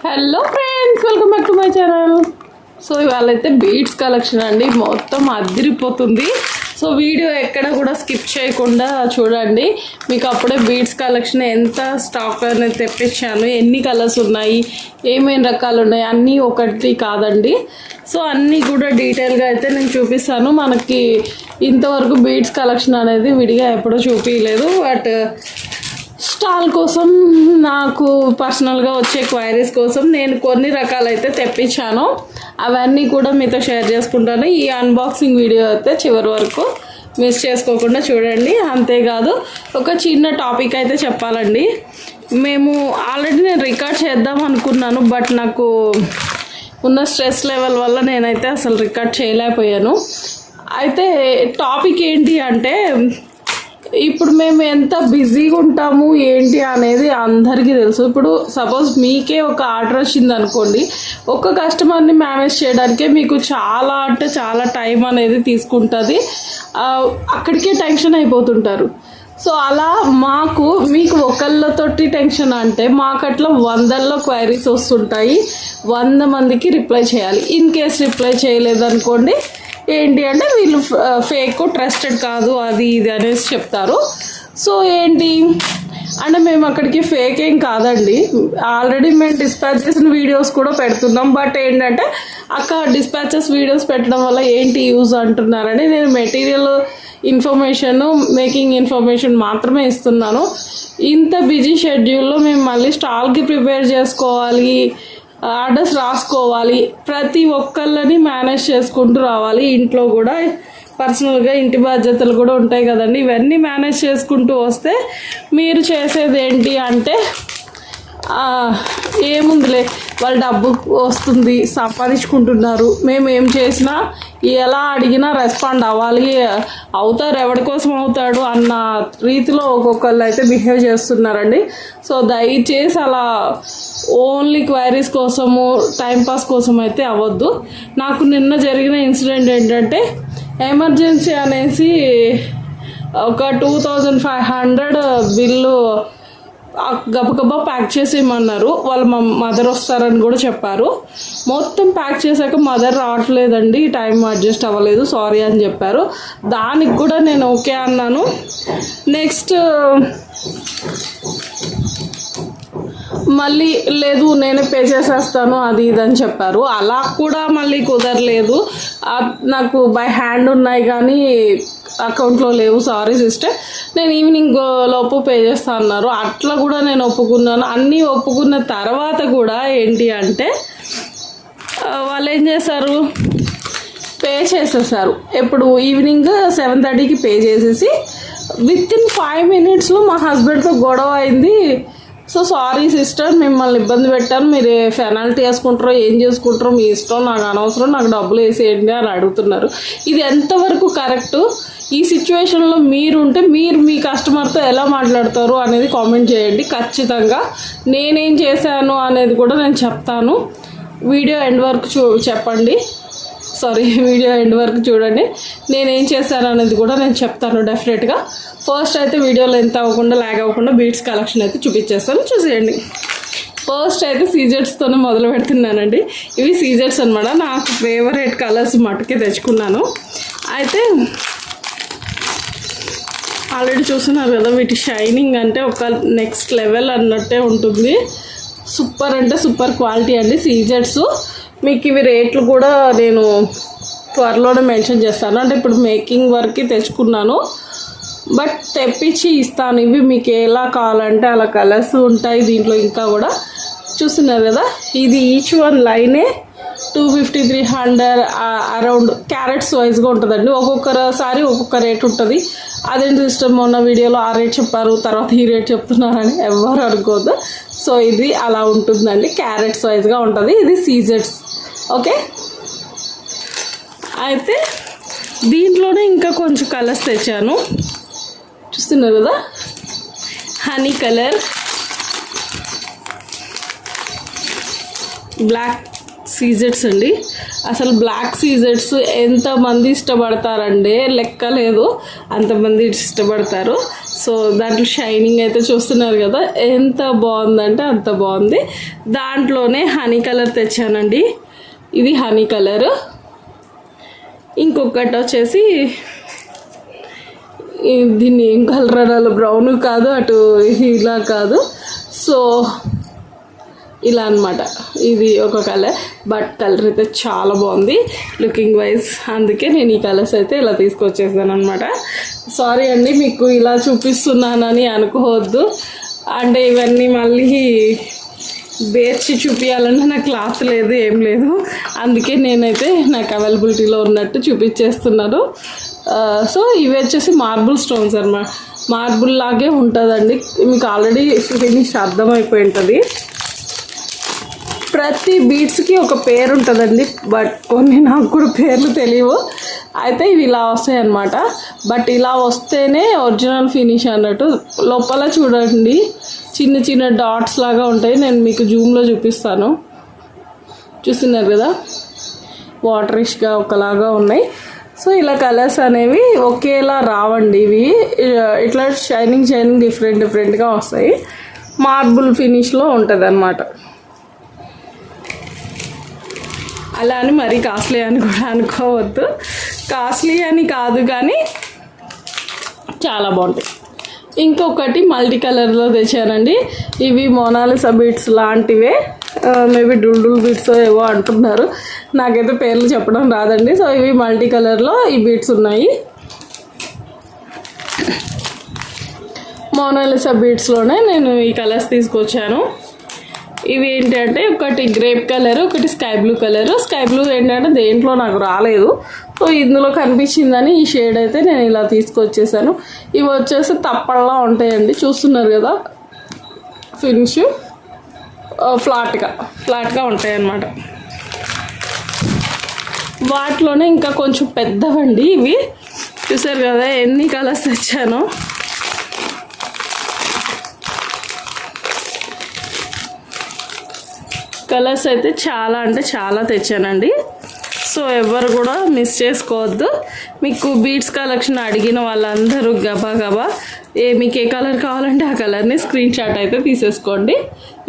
Hello friends, welcome back to my channel. So ఇవాళైతే beads collection అండి, మొత్తం అదిరిపోతుంది. సో వీడియో ఎక్కడ కూడా స్కిప్ చేయకుండా చూడండి. మీకు అప్పుడే బీడ్స్ కలెక్షన్ ఎంత స్టాక్ అనేది తెప్పించాను, ఎన్ని కలర్స్ ఉన్నాయి, ఏమేమి రకాలు ఉన్నాయి అన్నీ ఒకటి కాదండి. సో అన్నీ కూడా డీటెయిల్గా అయితే నేను చూపిస్తాను. మనకి ఇంతవరకు బీడ్స్ కలెక్షన్ అనేది విడిగా ఎప్పుడూ చూపించలేదు. బట్ స్టాల్ కోసం, నాకు పర్సనల్గా వచ్చే క్వైరీస్ కోసం నేను కొన్ని రకాలైతే తెప్పించాను. అవన్నీ కూడా మీతో షేర్ చేసుకుంటాను. ఈ అన్బాక్సింగ్ వీడియో అయితే చివరి వరకు మిస్ చేసుకోకుండా చూడండి. అంతేకాదు ఒక చిన్న టాపిక్ అయితే చెప్పాలండి. మేము ఆల్రెడీ నేను రికార్డ్ చేద్దాం అనుకున్నాను, బట్ నాకు ఉన్న స్ట్రెస్ లెవెల్ వల్ల నేనైతే అసలు రికార్డ్ చేయలేకపోయాను. అయితే టాపిక్ ఏంటి అంటే, ఇప్పుడు మేము ఎంత బిజీగా ఉంటాము ఏంటి అనేది అందరికీ తెలుసు. ఇప్పుడు సపోజ్ మీకే ఒక ఆర్డర్ వచ్చింది అనుకోండి, ఒక కస్టమర్ని మేనేజ్ చేయడానికే మీకు చాలా అంటే చాలా టైం అనేది తీసుకుంటుంది. అక్కడికే టెన్షన్ అయిపోతుంటారు. సో అలా మీకు ఒకళ్ళతోటి టెన్షన్ అంటే, మాకు అట్లా 100లో క్వైరీస్ వస్తుంటాయి. 100 మందికి రిప్లై చేయాలి. ఇన్ కేస్ రిప్లై చేయలేదనుకోండి, ఏంటి అంటే వీళ్ళు ఫేక్, ట్రస్టెడ్ కాదు, అది ఇది అనేసి చెప్తారు. సో ఏంటి అంటే, మేము అక్కడికి ఫేక్ ఏం కాదండి. ఆల్రెడీ మేము డిస్పాచ్ చేసిన వీడియోస్ కూడా పెడుతున్నాం. బట్ ఏంటంటే అక్కడ డిస్పాచెస్ వీడియోస్ పెట్టడం వల్ల ఏంటి యూజ్ అంటున్నారని నేను మెటీరియల్ ఇన్ఫర్మేషన్, మేకింగ్ ఇన్ఫర్మేషన్ మాత్రమే ఇస్తున్నాను. ఇంత బిజీ షెడ్యూల్లో మేము మళ్ళీ స్టాల్కి ప్రిపేర్ చేసుకోవాలి, ఆర్డర్స్ రాసుకోవాలి, ప్రతి ఒక్కళ్ళని మేనేజ్ చేసుకుంటూ రావాలి. ఇంట్లో కూడా పర్సనల్గా ఇంటి బాధ్యతలు కూడా ఉంటాయి కదండి. ఇవన్నీ మేనేజ్ చేసుకుంటూ వస్తే మీరు చేసేది ఏంటి అంటే, ఏముందిలే వాళ్ళు డబ్బు వస్తుంది, సంపాదించుకుంటున్నారు, మేము ఏం చేసినా ఎలా అడిగినా రెస్పాండ్ అవ్వాలి, అవుతారు, ఎవరి కోసం అవుతాడు అన్న రీతిలో ఒక్కొక్కళ్ళు అయితే బిహేవ్ చేస్తున్నారండి. సో దయచేసి అలా ఓన్లీ క్వైరీస్ కోసము, టైంపాస్ కోసం అయితే అవ్వద్దు. నాకు నిన్న జరిగిన ఇన్సిడెంట్ ఏంటంటే, ఎమర్జెన్సీ అనేసి ఒక 2500 బిల్లు గబగబా ప్యాక్ చేసి ఇమ్మన్నారు. వాళ్ళు మా మదర్ వస్తారని కూడా చెప్పారు. మొత్తం ప్యాక్ చేశాక మదర్ రావట్లేదండి, టైం అడ్జస్ట్ అవ్వలేదు, సారీ అని చెప్పారు. దానికి కూడా నేను ఓకే అన్నాను. నెక్స్ట్ మళ్ళీ లేదు నేనే పే చేసేస్తాను అది ఇది అని చెప్పారు. అలా కూడా మళ్ళీ కుదరలేదు. నాకు బై హ్యాండ్ ఉన్నాయి కానీ అకౌంట్లో లేవు, సారీ సిస్టర్, నేను ఈవినింగ్ లోపు పే చేస్తా అన్నారు. అట్లా కూడా నేను ఒప్పుకున్నాను. అన్నీ ఒప్పుకున్న తర్వాత కూడా ఏంటి అంటే, వాళ్ళు ఏం చేశారు, పే చేసేసారు. ఎప్పుడు ఈవినింగ్ 7:30కి పే చేసేసి వితిన్ 5 minutesలో మా హస్బెండ్తో గొడవ అయింది. సో సారీ సిస్టర్, మిమ్మల్ని ఇబ్బంది పెట్టాను, మీరు పెనాల్టీ వేసుకుంటారో ఏం చేసుకుంటారో మీ ఇష్టం, నాకు అనవసరం, నాకు డబ్బులు వేసేయండి అని అడుగుతున్నారు. ఇది ఎంతవరకు కరెక్టు? ఈ సిచ్యువేషన్లో మీరుంటే మీరు మీ కస్టమర్తో ఎలా మాట్లాడతారు అనేది కామెంట్ చేయండి. ఖచ్చితంగా నేనేం చేశాను అనేది కూడా నేను చెప్తాను. వీడియో ఎండ్ వరకు వీడియో ఎండ్ వరకు చూడండి. నేనేం చేశాను అనేది కూడా నేను చెప్తాను డెఫినెట్గా. ఫస్ట్ అయితే వీడియోలో ఎంత అవ్వకుండా, ల్యాగ్ అవ్వకుండా బీడ్స్ కలెక్షన్ అయితే చూపించేస్తాను, చూసేయండి. ఫస్ట్ అయితే సీజెట్స్తోనే మొదలు పెడుతున్నానండి. ఇవి సీజెట్స్ అనమాట, నాకు ఫేవరెట్ కలర్స్ మటుకే తెచ్చుకున్నాను. అయితే ఆల్రెడీ చూస్తున్నారు కదా, వీటి షైనింగ్ అంటే ఒక నెక్స్ట్ లెవెల్ అన్నట్టే ఉంటుంది. సూపర్ అంటే సూపర్ క్వాలిటీ అండి సీజెట్స్. మీకు ఇవి రేట్లు కూడా నేను త్వరలోనే మెన్షన్ చేస్తాను. అంటే ఇప్పుడు మేకింగ్ వరకు తెచ్చుకున్నాను, బట్ తెప్పించి ఇస్తాను. ఇవి మీకు ఎలా కావాలంటే అలా కలర్స్ ఉంటాయి దీంట్లో. ఇంకా కూడా చూస్తున్నారు కదా, ఇది ఈచ్ వన్ లైనే 250-300 అరౌండ్ క్యారెట్స్ వైజ్గా ఉంటుందండి. ఒక్కొక్కసారి ఒక్కొక్క రేట్ ఉంటుంది. అదేంటి సిస్టర్ మొన్న వీడియోలో ఆ రేట్ చెప్పారు, తర్వాత ఈ రేట్ చెప్తున్నారని ఎవరు అనుకోవద్దు. సో ఇది అలా ఉంటుందండి, క్యారెట్స్ వైజ్గా ఉంటుంది. ఇది సీజెట్స్, ఓకే. అయితే దీంట్లోనే ఇంకా కొంచెం కలర్స్ తెచ్చాను, చూస్తున్నారు కదా, హనీ కలర్, బ్లాక్ సీజెట్స్ అండి. అసలు బ్లాక్ సీజెట్స్ ఎంతమంది ఇష్టపడతారంటే లెక్క లేదు, అంతమంది ఇష్టపడతారు. సో దాంట్లో షైనింగ్ అయితే చూస్తున్నారు కదా, ఎంత బాగుందంటే అంత బాగుంది. దాంట్లోనే హనీ కలర్ తెచ్చానండి. ఇది హనీ కలర్. ఇంకొకటి వచ్చేసి దీన్ని ఏం కలర్ అనాలి, బ్రౌన్ కాదు, అటు ఇలా కాదు, సో ఇలా అనమాట. ఇది ఒక కలర్, బట్ కలర్ అయితే చాలా బాగుంది లుకింగ్ వైజ్. అందుకే నేను ఈ కలర్స్ అయితే ఇలా తీసుకొచ్చేసాను అనమాట. సారీ అండి మీకు ఇలా చూపిస్తున్నానని అనుకోవద్దు. అంటే ఇవన్నీ మళ్ళీ బేర్చి చూపించాలంటే నాకు క్లాత్ లేదు, ఏం లేదు. అందుకే నేనైతే నాకు అవైలబిలిటీలో ఉన్నట్టు చూపించేస్తున్నాను. సో ఇవి వచ్చేసి మార్బుల్ స్టోన్స్ అన్నమాట. మార్బుల్ లాగే ఉంటుందండి, మీకు ఆల్రెడీ ఫినిష్ అర్థమైపోయి ఉంటుంది. ప్రతి బీడ్స్కి ఒక పేరు ఉంటుందండి, బట్ కొన్ని నాకు కూడా పేర్లు తెలియవు. అయితే ఇవి ఇలా వస్తాయి అన్నమాట. బట్ ఇలా వస్తేనే ఒరిజినల్ ఫినిష్ అన్నట్టు. లోపల చూడండి చిన్న చిన్న డాట్స్ లాగా ఉంటాయి. నేను మీకు జూమ్లో చూపిస్తాను. చూస్తున్నారు కదా, వాటరిష్గా ఒకలాగా ఉన్నాయి. సో ఇలా కలర్స్ అనేవి ఒకేలా రావండి. ఇవి ఇట్లా షైనింగ్ డిఫరెంట్గా వస్తాయి. మార్బుల్ ఫినిష్లో ఉంటుంది అన్నమాట. అలా అని మరీ కాస్ట్లీ అని కూడా అనుకోవద్దు. కాస్ట్లీ అని కాదు, కానీ చాలా బాగుంటాయి. ఇంకొకటి మల్టీ కలర్లో తెచ్చానండి. ఇవి మోనాలిసా బీడ్స్ లాంటివే, మేబీ డూల్ బీడ్స్ ఏవో అంటున్నారు, నాకైతే పేర్లు చెప్పడం రాదండి. సో ఇవి మల్టీ కలర్లో ఈ బీడ్స్ ఉన్నాయి. మోనాలిసా బీడ్స్లోనే నేను ఈ కలర్స్ తీసుకొచ్చాను. ఇవి ఏంటంటే ఒకటి గ్రేప్ కలర్, ఒకటి sky blue colour. Sky blue ఏంటంటే దేంట్లో నాకు రాలేదు, సో ఇందులో కనిపించిందని ఈ షేడ్ అయితే నేను ఇలా తీసుకొచ్చేసాను. ఇవి వచ్చేసి తప్పల్లా ఉంటాయండి, చూస్తున్నారు కదా, ఫినిష్ ఫ్లాట్గా ఉంటాయి అన్నమాట. వాటిలోనే ఇంకా కొంచెం పెద్దవండి ఇవి. చూసారు కదా ఎన్ని కలర్స్ తెచ్చాను. కలర్స్ అయితే చాలా అంటే చాలా తెచ్చానండి. సో ఎవరు కూడా మిస్ చేసుకోవద్దు. మీకు బీడ్స్ కలెక్షన్ అడిగిన వాళ్ళందరూ గబా మీకు ఏ కలర్ కావాలంటే ఆ కలర్ని స్క్రీన్ షాట్ అయితే తీసేసుకోండి.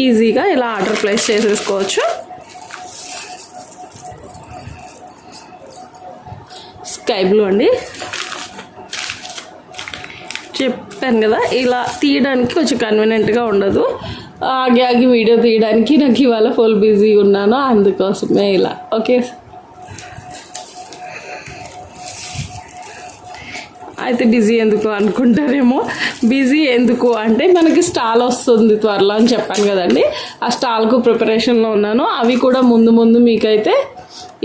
ఈజీగా ఇలా ఆర్డర్ ప్లేస్ చేసేసుకోవచ్చు. స్కై బ్లూ అండి, చెప్పాను కదా ఇలా తీయడానికి కొంచెం కన్వీనియంట్గా ఉండదు. ఆగి వీడియో తీయడానికి నాకు ఇవాళ ఫుల్ బిజీ ఉన్నాను, అందుకోసమే ఇలా. ఓకే, అయితే బిజీ ఎందుకు అనుకుంటారేమో. బిజీ ఎందుకు అంటే మనకి స్టాల్ వస్తుంది త్వరలో అని చెప్పాను కదండి, ఆ స్టాల్కు ప్రిపరేషన్లో ఉన్నాను. అవి కూడా ముందు మీకైతే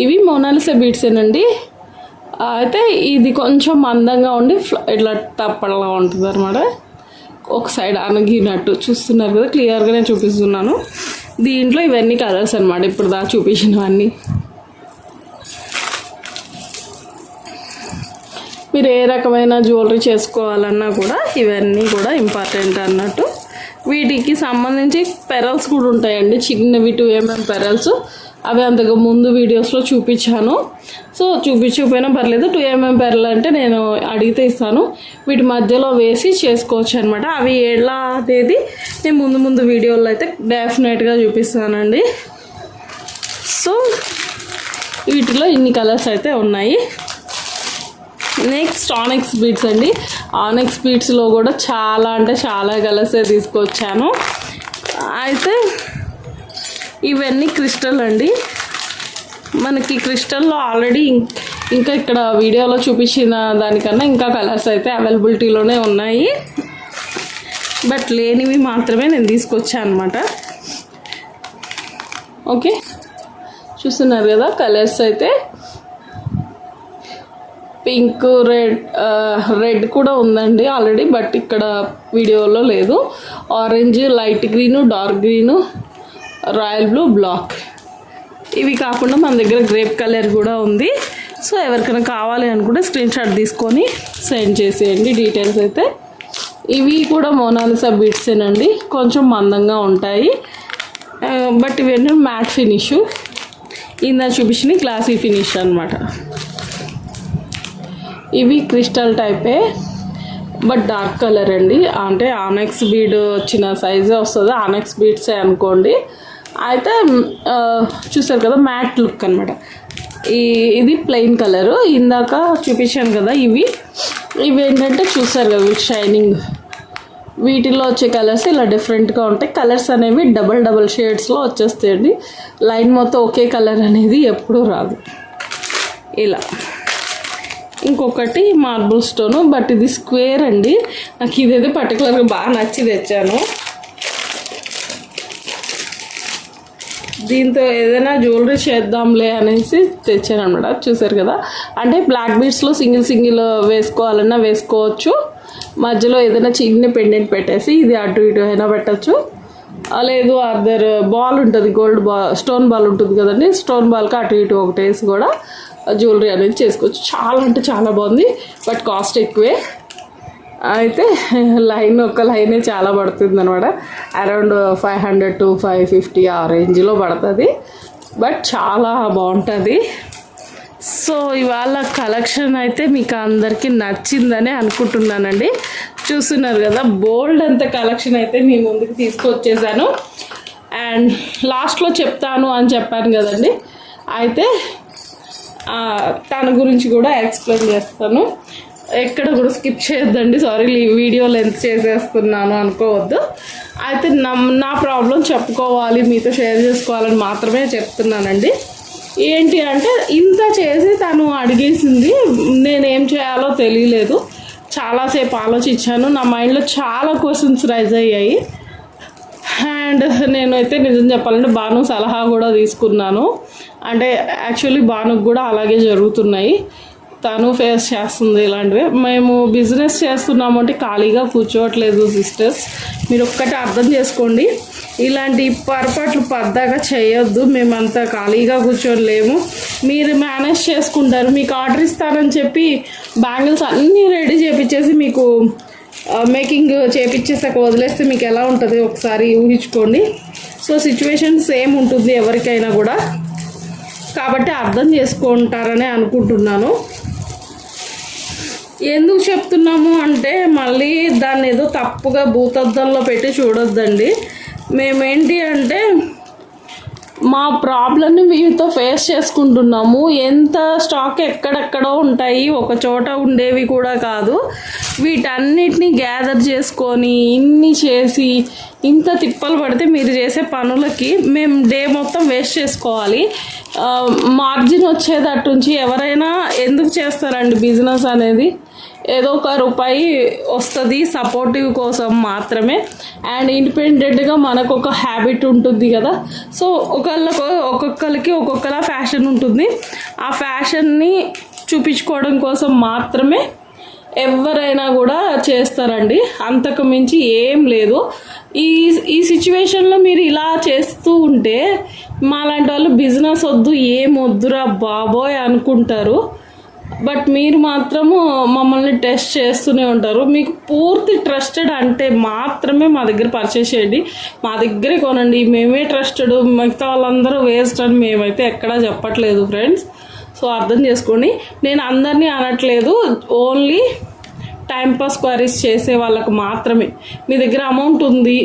ఇవి మోనాలిసా బీడ్సేనండి. అయితే ఇది కొంచెం మందంగా ఉండి ఇట్లా తప్పడలా ఉంటుంది అనమాట. ఒక సైడ్ అనగినట్టు చూస్తున్నారు కదా, క్లియర్గానే చూపిస్తున్నాను. దీంట్లో ఇవన్నీ కలర్స్ అనమాట, ఇప్పుడు దా చూపించినవన్నీ. మీరు ఏ రకమైన జ్యువెలరీ చేసుకోవాలన్నా కూడా ఇవన్నీ కూడా ఇంపార్టెంట్ అన్నట్టు. వీటికి సంబంధించి పెరల్స్ కూడా ఉంటాయండి, చిన్నవి 2mm పెరల్స్. అవి అంతకు ముందు వీడియోస్లో చూపించాను. సో చూపించకపోయినా పర్లేదు, 2mm పెరల్ అంటే నేను అడిగితే ఇస్తాను. వీటి మధ్యలో వేసి చేసుకోవచ్చు అనమాట. అవి ఎలా అనేది నేను ముందు వీడియోలో అయితే డెఫినెట్గా చూపిస్తానండి. సో వీటిలో ఇన్ని కలర్స్ అయితే ఉన్నాయి. నెక్స్ట్ ఆనెక్స్ బీడ్స్ అండి. ఆనెక్స్ బీడ్స్లో కూడా చాలా అంటే చాలా కలర్సే తీసుకొచ్చాను. అయితే ఇవన్నీ క్రిస్టల్ అండి. మనకి క్రిస్టల్లో ఆల్రెడీ ఇంకా ఇక్కడ వీడియోలో చూపించిన దానికన్నా ఇంకా కలర్స్ అయితే అవైలబిలిటీలోనే ఉన్నాయి, బట్ లేనివి మాత్రమే నేను తీసుకొచ్చాను అనమాట. ఓకే, చూస్తున్నారు కదా కలర్స్ అయితే. పింక్, రెడ్ కూడా ఉందండి ఆల్రెడీ, బట్ ఇక్కడ వీడియోలో లేదు. Orange, light green, dark green, royal blue, black. ఇవి కాకుండా మన దగ్గర గ్రేప్ కలర్ కూడా ఉంది. సో ఎవరికైనా కావాలి అనుకుంటే స్క్రీన్ షాట్ తీసుకొని సెండ్ చేసేయండి డీటెయిల్స్ అయితే. ఇవి కూడా మోనాలిసా బీడ్సేనండి, కొంచెం మందంగా ఉంటాయి, బట్ ఇవన్నీ మ్యాట్ ఫినిష్. ఇందా చూపించిన గ్లాసీ ఫినిష్ అనమాట. ఇవి క్రిస్టల్ టైపే. బట్ డార్క్ కలర్ అండి, అంటే ఆనెక్స్ బీడ్ వచ్చిన సైజే వస్తుంది, ఆనెక్స్ బీడ్సే అనుకోండి. అయితే చూసారు కదా మ్యాట్ లుక్ అనమాట. ఇది ప్లెయిన్ కలరు, ఇందాక చూపించాను కదా ఇవి ఏంటంటే చూసారు కదా షైనింగ్, వీటిల్లో వచ్చే కలర్స్ ఇలా డిఫరెంట్గా ఉంటాయి. కలర్స్ అనేవి డబల్ షేడ్స్లో వచ్చేస్తాయండి. లైన్ మొత్తం ఒకే కలర్ అనేది ఎప్పుడూ రాదు. ఇలా ఇంకొకటి మార్బుల్ స్టోను, బట్ ఇది స్క్వేర్ అండి. నాకు ఇదైతే పర్టికులర్గా బాగా నచ్చి తెచ్చాను. దీంతో ఏదైనా జ్యువెలరీ చేద్దాంలే అనేసి తెచ్చాను అనమాట. చూసారు కదా, అంటే బ్లాక్ బీడ్స్లో సింగిల్ వేసుకోవాలన్నా వేసుకోవచ్చు. మధ్యలో ఏదైనా చిన్న పెండెంట్ పెట్టేసి ఇది అటు ఇటు అయినా పెట్టచ్చు. లేదు అదర్ బాల్ ఉంటుంది, గోల్డ్ బాల్, స్టోన్ బాల్ ఉంటుంది కదండి, స్టోన్ బాల్కి అటు ఇటు ఒకటి వేసి కూడా జ్యువెలరీ అనేది చేసుకోవచ్చు. చాలా అంటే చాలా బాగుంది, బట్ కాస్ట్ ఎక్కువే. అయితే ఒక లైనే చాలా పడుతుంది అనమాట. అరౌండ్ 500 to 550 ఆ రేంజ్లో పడుతుంది, బట్ చాలా బాగుంటుంది. సో ఇవాళ కలెక్షన్ అయితే మీకు అందరికీ నచ్చిందని అనుకుంటున్నానండి. చూస్తున్నారు కదా, బోల్డ్ అంత కలెక్షన్ అయితే మీ ముందుకు తీసుకొచ్చేసాను. అండ్ లాస్ట్లో చెప్తాను అని చెప్పాను కదండి, అయితే తన గురించి కూడా ఎక్స్ప్లెయిన్ చేస్తాను. ఎక్కడ కూడా స్కిప్ చేయొద్దండి, సారీ వీడియో లెంత్ చేసేస్తున్నాను అనుకోవద్దు. అయితే నా ప్రాబ్లం చెప్పుకోవాలి, మీతో షేర్ చేసుకోవాలని మాత్రమే చెప్తున్నానండి. ఏంటి అంటే ఇంత చేసి తను అడిగేసింది, నేనేం చేయాలో తెలియలేదు. చాలాసేపు ఆలోచించాను, నా మైండ్లో చాలా క్వశ్చన్స్ రైజ్ అయ్యాయి. అండ్ నేనైతే నిజం చెప్పాలంటే భాను సలహా కూడా తీసుకున్నాను. అంటే యాక్చువల్లీ భానుకు కూడా అలాగే జరుగుతున్నాయి, తను ఫేస్ చేస్తుంది ఇలాంటివి. మేము బిజినెస్ చేస్తున్నాము అంటే ఖాళీగా కూర్చోవట్లేదు సిస్టర్స్, మీరు ఒక్కటి అర్థం చేసుకోండి. ఇలాంటి పొరపాట్లు పద్దాగా చేయొద్దు. మేమంతా ఖాళీగా కూర్చోలేము, మీరు మేనేజ్ చేసుకుంటారు. మీకు ఆర్డర్ ఇస్తానని చెప్పి బ్యాంగిల్స్ అన్నీ రెడీ చేపించేసి మీకు మేకింగ్ చేపించేసాక వదిలేస్తే మీకు ఎలా ఉంటుంది ఒకసారి ఊహించుకోండి. సో సిచ్యువేషన్ సేమ్ ఉంటుంది ఎవరికైనా కూడా, కాబట్టి అర్థం చేసుకుంటారని అనుకుంటున్నాను. ఎందుకు చెప్తున్నాము అంటే మళ్ళీ దాన్ని ఏదో తప్పుగా భూతద్దంలో పెట్టి చూడొద్దండి. మేమేంటి అంటే మా ప్రాబ్లమ్ని మీతో ఫేస్ చేసుకుంటున్నాము. ఎంత స్టాక్ ఎక్కడెక్కడో ఉంటాయి, ఒక చోట ఉండేవి కూడా కాదు. వీటన్నిటిని గ్యాదర్ చేసుకొని ఇన్ని చేసి ఇంత తిప్పలు పడితే మీరు చేసే పనులకి మేము డే మొత్తం వేస్ట్ చేసుకోవాలి. మార్జిన్ వచ్చేటట్టు నుంచి ఎవరైనా ఎందుకు చేస్తారండి బిజినెస్ అనేది? ఏదో ఒక రూపాయి వస్తుంది సపోర్టివ్ కోసం మాత్రమే. అండ్ ఇండిపెండెంట్గా మనకు ఒక హ్యాబిట్ ఉంటుంది కదా, సో ఒక్కొక్కరికి ఒక్కొక్కలా ఫ్యాషన్ ఉంటుంది. ఆ ఫ్యాషన్ని చూపించుకోవడం కోసం మాత్రమే ఎవరైనా కూడా చేస్తారండి, అంతకు మించి ఏం లేదు. ఈ సిచ్యువేషన్లో మీరు ఇలా చేస్తూ ఉంటే మాలాంటి వాళ్ళు బిజినెస్ వద్దు, ఏం వద్దురా బాబోయ్ అనుకుంటారు. బట్ మీరు మాత్రము మమ్మల్ని టెస్ట్ చేస్తూనే ఉంటారు. మీకు పూర్తి ట్రస్టెడ్ అంటే మాత్రమే మా దగ్గర పర్చేస్ చేయండి, మా దగ్గరే కొనండి. మేమే ట్రస్టెడ్, మిగతా వాళ్ళందరూ వేస్ట్ అని మేమైతే ఎక్కడా చెప్పట్లేదు ఫ్రెండ్స్. సో అర్థం చేసుకోండి, నేను అందరినీ అనట్లేదు, ఓన్లీ టైంపాస్ క్వైరీస్ చేసే వాళ్ళకు మాత్రమే. మీ దగ్గర అమౌంట్ ఉంది,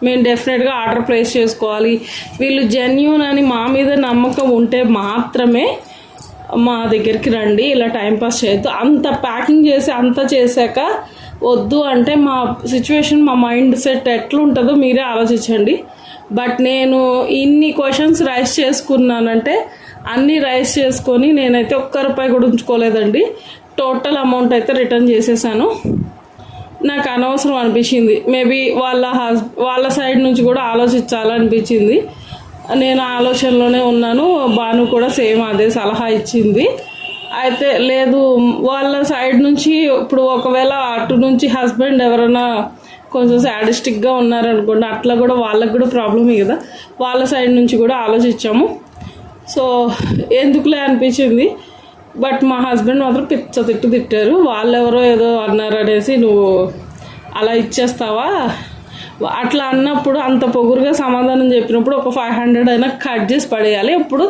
మేము డెఫినెట్గా ఆర్డర్ ప్లేస్ చేసుకోవాలి, వీళ్ళు జెన్యూన్ అని మా మీద నమ్మకం ఉంటే మాత్రమే మా దగ్గరికి రండి. ఇలా టైంపాస్ చేయొద్దు. అంత ప్యాకింగ్ చేసి అంత చేశాక వద్దు అంటే మా సిచ్యువేషన్, మా మైండ్ సెట్ ఎట్లుంటుందో మీరే ఆలోచించండి. బట్ నేను ఇన్ని క్వశ్చన్స్ రైజ్ చేసుకున్నానంటే అన్నీ రైజ్ చేసుకొని నేనైతే ఒక్క రూపాయి కూడా ఉంచుకోలేదండి. టోటల్ అమౌంట్ అయితే రిటర్న్ చేసేసాను. నాకు అనవసరం అనిపించింది, మేబీ వాళ్ళ సైడ్ నుంచి కూడా ఆలోచించాలనిపించింది. నేను ఆలోచనలోనే ఉన్నాను, భాను కూడా సేమ్ అదే సలహా ఇచ్చింది. అయితే లేదు వాళ్ళ సైడ్ నుంచి ఇప్పుడు ఒకవేళ అటు నుంచి హస్బెండ్ ఎవరైనా కొంచెం సాడిస్టిక్గా ఉన్నారనుకోండి, అట్లా కూడా వాళ్ళకు కూడా ప్రాబ్లమే కదా, వాళ్ళ సైడ్ నుంచి కూడా ఆలోచించాము. సో ఎందుకులే అనిపించింది. బట్ మా హస్బెండ్ మాత్రం తిట్టారు, వాళ్ళెవరో ఏదో అన్నారు అనేసి నువ్వు అలా ఇచ్చేస్తావా అట్లా అన్నప్పుడు, అంత పొగురుగా సమాధానం చెప్పినప్పుడు ఒక 500 అయినా కట్ చేసి పడేయాలి. ఇప్పుడు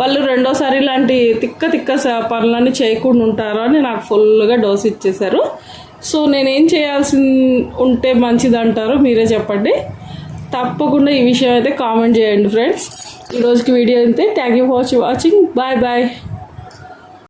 వాళ్ళు రెండోసారి ఇలాంటి తిక్క పనులన్నీ చేయకుండా ఉంటారు అని నాకు ఫుల్గా డోస్ ఇచ్చేశారు. సో నేనేం చేయాల్సి ఉంటే మంచిది అంటారో మీరే చెప్పండి. తప్పకుండా ఈ విషయం అయితే కామెంట్ చేయండి ఫ్రెండ్స్. ఈరోజుకి వీడియో అయితే thank you for watching. Bye bye.